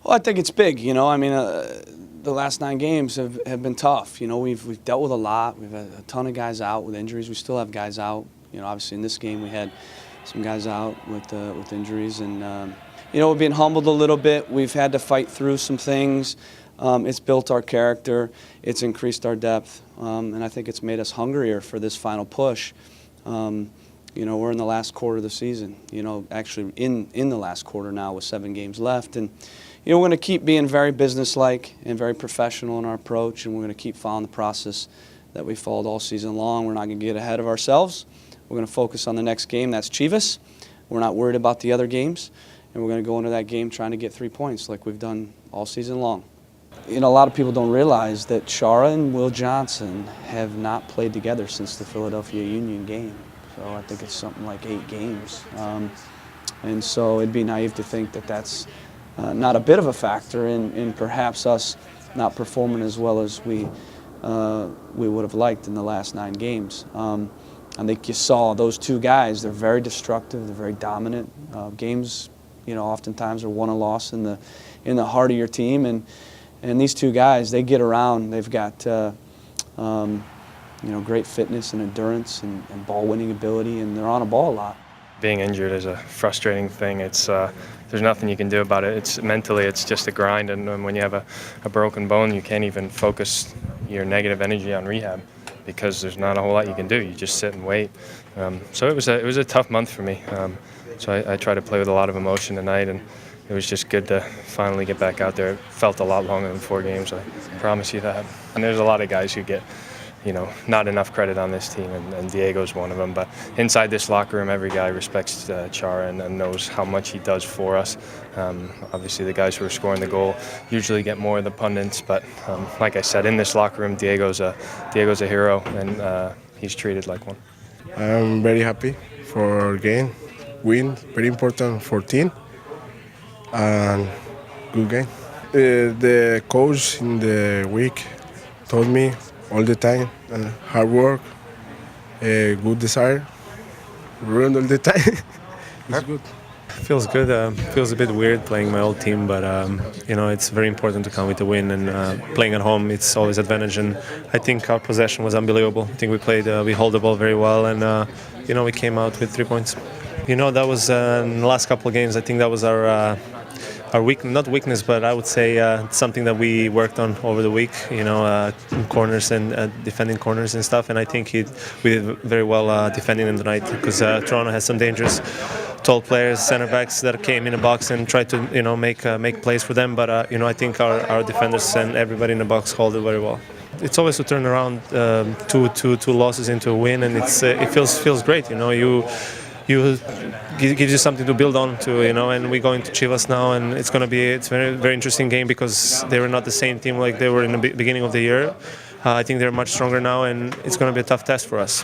Well, I think it's big. I mean, the last 9 games have been tough. We've dealt with a lot. We've had a ton of guys out with injuries. We still have guys out. Obviously in this game we had some guys out with injuries, and we're being humbled a little bit. We've had to fight through some things. It's built our character. It's increased our depth, and I think it's made us hungrier for this final push. We're in the last quarter of the season. Actually in the last quarter now with 7 games left, and we're going to keep being very businesslike and very professional in our approach, and we're going to keep following the process that we followed all season long. We're not going to get ahead of ourselves. We're going to focus on the next game. That's Chivas. We're not worried about the other games, and we're going to go into that game trying to get 3 points like we've done all season long. A lot of people don't realize that Chara and Will Johnson have not played together since the Philadelphia Union game. So I think it's something like 8 games. And so it'd be naive to think that that's not a bit of a factor in perhaps us not performing as well as we would have liked in the last 9 games. I think you saw those 2 guys. They're very destructive. They're very dominant. Games, oftentimes are won or lost in the heart of your team. And these 2 guys, they get around. They've got great fitness and endurance and ball-winning ability, and they're on a ball a lot. Being injured is a frustrating thing. It's there's nothing you can do about it. It's mentally, it's just a grind, and when you have a broken bone, you can't even focus your negative energy on rehab because there's not a whole lot you can do. You just sit and wait. So it was a tough month for me. So I tried to play with a lot of emotion tonight, and it was just good to finally get back out there. It felt a lot longer than 4 games, I promise you that. And there's a lot of guys who get not enough credit on this team, and Diego's one of them. But inside this locker room, every guy respects Chara and knows how much he does for us. Obviously, the guys who are scoring the goal usually get more of the pundits, but like I said, in this locker room, Diego's a hero, and he's treated like one. I'm very happy for our game. Win, very important for team, and good game. The coach in the week told me all the time, hard work, good desire, run all the time. It's good. Feels good. Feels a bit weird playing my old team, but it's very important to come with a win, and playing at home, it's always advantage. And I think our possession was unbelievable. I think we hold the ball very well, and we came out with 3 points. That was in the last couple of games. I think that was our not weakness, but I would say something that we worked on over the week. Corners and defending corners and stuff. And I think we did very well defending them tonight, because Toronto has some dangerous tall players, center backs that came in the box and tried to make plays for them. But I think our defenders and everybody in the box held it very well. It's always to turn around 2 losses into a win, and it feels great. Gives you something to build on to, and we go into Chivas now, and it's a very, very interesting game, because they were not the same team like they were in the beginning of the year. I think they're much stronger now, and it's going to be a tough test for us.